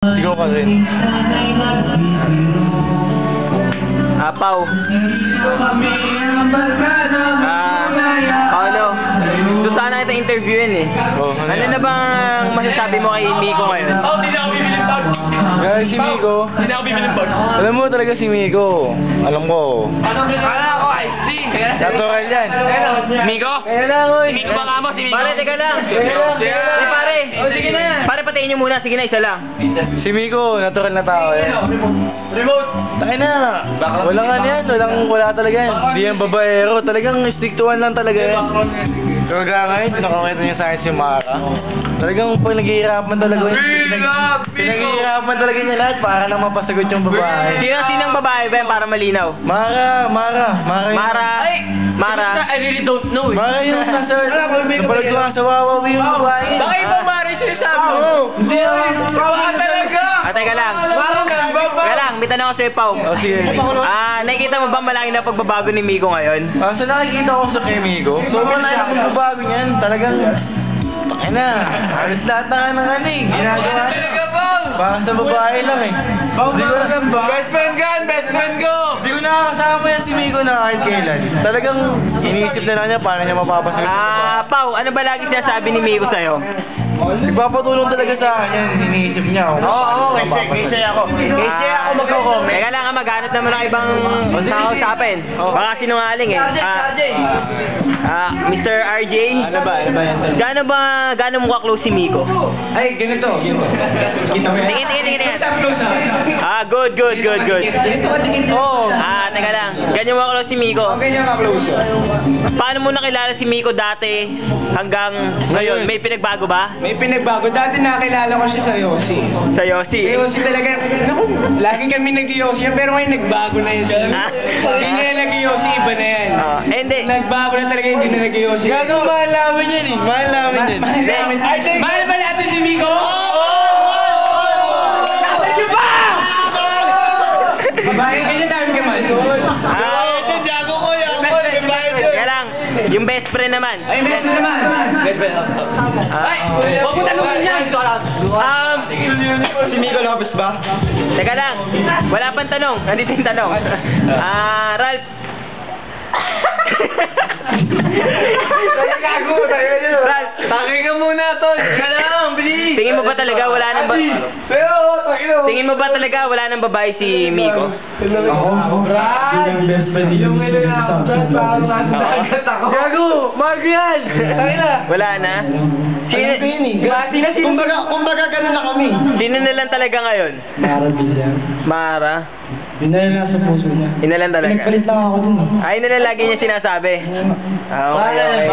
Sigaw ka rin. Pao. Paolo. Doon sana kita interviewin eh. Ano na bang masasabi mo kay Miko ngayon? Hindi na ako bibiling bag. Kaya si Miko. Hindi na ako bibiling bag. Alam mo talaga si Miko. Alam ko. Kala ko, I see. Natural yan. Miko? Kaya lang, oy. Si Miko ba nga mo? Si Miko? Pare, teka lang. Yeah. Pare. Sige na. Pare, patayin niyo muna. Sige na, isa lang. Si Miko, natural na tao yan. Remote. Tayo na. Walang ano yan. Wala talaga yan. Hindi yan babaero. Talagang stick to one lang talaga yan. Pero ngayon, pinakakita niya sa akin si Mara. Talagang pag naghihirapan talaga yun. Pinaghihirapan talaga niya lahat para lang mapasagot yung babae. Sinang babae ba yan para malinaw? Mara. I really don't know. Mara yung nasa... Napalag ko nga sa wawaw yung babae. Bakit mo Mari sinasabi mo? Hindi ako talaga. Teka lang. Teka lang, may tanong ako sa'yo, Pao. Sige. Nakikita mo ba malaki na pagbabago ni Miko ngayon? Sa nakikita ko sa kay Miko, sobrang laki na pagbabago niyan. Talagang... Ay na, halos lahat na ng ano eh. Ginagawa niya. Parang sa babae lang eh. Best friend ko. Hindi ko nakakasama yan si Miko na kahit kailan. Talagang iniisip na lang niya paano niya mapapasagot sa babae. Pao, ano ba lagi sinasabi ni Miko sa'yo? Nagpapatulong talaga sa akin yan. Iniisip niya ako. Oo, kasi ako magko-comment. Teka lang, maghanap naman ng ibang nakausapin. Baka sinungaling eh. Mr. RJ? Ano ba yan? Gaano mo ka-close si Miko? Ay, ganito. Kita mo yan? Tingin. Good. Oo. Teka lang. Ganyan mo ka-close si Miko? Ganyan ka-close. Paano mo nakilala si Miko dati hanggang ngayon? May pinagbago ba? May pinagbago. Dati nakilala ko siya sa Yossi. Sa Yossi? Si Yossi talaga, naku, lagi kami nag-Yossi pero ngayon nagbago na yun. Hindi na nag-Yossi, iba na yan. Hindi. Nagbago na talaga, hindi na nag-Yossi. Gagawin mahal namin yan eh. Mahal namin yan. Mahal ba natin si Miko? Nakapal siya ba? Babae, ganyan dami ka man. Jago ko yan. Kaya lang, yung best friend naman. Ay, best friend naman. Best friend. Ay, huwag mo tanongin yan. Si Miko Lopez ba? Teka lang, wala pang tanong. Nandito yung tanong. Ralph. Gago, tayo nyo. Ralph, Takin ka muna, Tol. Teka lang, bilis. tingin mo ba talaga wala nang Pero, takin mo. Tingin mo ba talaga wala nang babae si Miko? Gago, Margo yan. Takin na. Wala na? Kumbaga ganun na kami. Sino na lang talaga ngayon? Mara. Yun na lang sa puso niya. Yun na lang talaga. Nagpalit lang ako dun. Ay, yun na lang lagi niya sinasabi. Okay.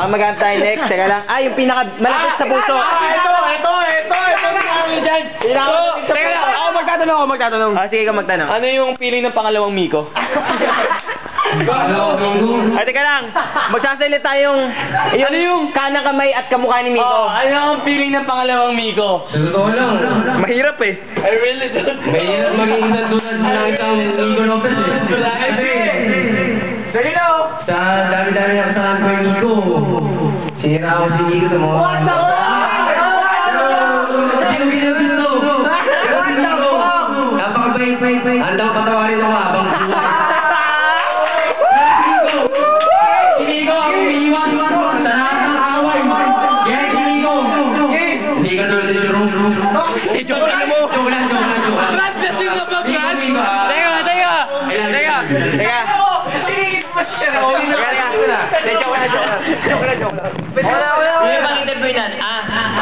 Maganda tayo next. Teka lang. Yung pinaka malapit sa puso. Ito. Teka lang. Ako magtatanong. Sige ka magtanong. Ano yung feeling ng pangalawang Miko? Ay, teka lang. Magsasalita yung kanang kamay at kamukha ni Miko. Ano yung feeling ng pangalawang Miko? Sa totoo lang. Mahirap eh. I really don't. Mahirap maging natulad ng isang Miko Lopez eh. Sige na oh. Sa dami-dami ang kasalanan ko yung Miko. Sinira ako si Miko sa mga... What the fuck? Napakabait. Handa ko patawarin ako habang buhay.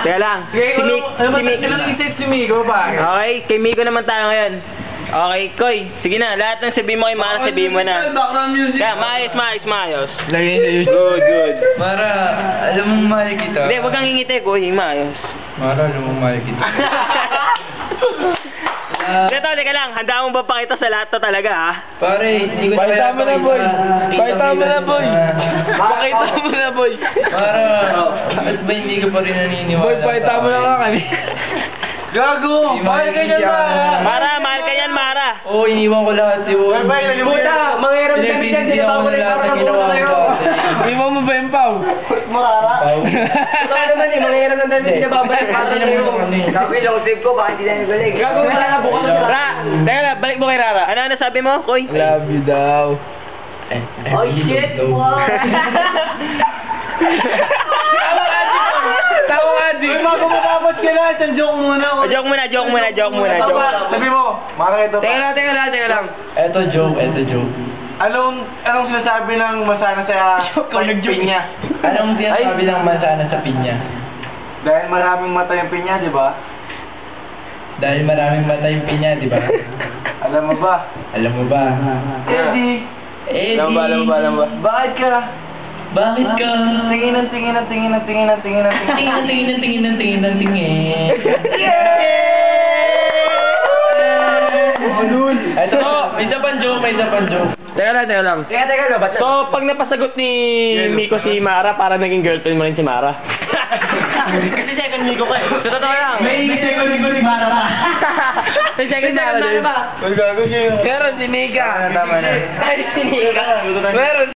Teka lang. Si Miko ba? Okay, kay Miko naman tayo ngayon. Okay, Koy, sige na. Lahat ng sabihin mo kay Mara, sabihin mo na. Background music. Kaya, maayos. Lagay sa YouTube. Good. Mara, alam mong mahal kita. Hindi, huwag kang hingiti, Koy. Maayos. Mara, alam mong mahal kita. Teka lang. Handa mo ba pakita sa lahat to talaga, ha? Pare, hindi ko Pakita mo na, boy. Pakita mo na, boy. Pakita mo na, boy. Mara, bakit ba hindi ka pa rin naniniwala? Boy, pakita mo na nga kami. Gago! Mahal ka niyan, Mara! Mara, mahal ka yan, Mara. Oo, iniwan ko lahat yun. Puta, mangiram ka dyan, sinabago na yung lahat parang ng ginawa puta ko. sa'yo. Iniwan mo ba yung Pau? Pau naman eh, mangiram ng dyan, sinabago na yung parang sa'yo. Sabi, long sleeve ko, baka hindi na nagaling. Gago wala na bukas na sila. Teka lang, balik mo kay Rara. Ano sabi mo, Koy? Love you daw. Oh shit, wow. Tawa nga, Di. Bago matapos ka na, isang joke muna. Joke muna. Sabi mo, Mara, ito pa. Teka lang. Eto joke. Anong sinasabi ng masana sa pinya? Anong sinasabi ng masana sa pinya? Dahil maraming mata yung pinya, di ba? Dahil maraming mata yung pinya, di ba? Alam mo ba? Alam mo ba? Eddie. Eddie. Alam ba? Bakit ka? Bakit ka? Tingin. Ito, may isa pang joke. Teka lang. Teka, ba't So, pag napasagot ni Miko si Mara, para naging girlfriend mo rin si Mara. Kasi second Miko ka eh. Sa totoo lang. May second ni Mara pa. Sa second Mara din. Gago siya yung... Pero si Nika. Tama na. Ay, sinika. Meron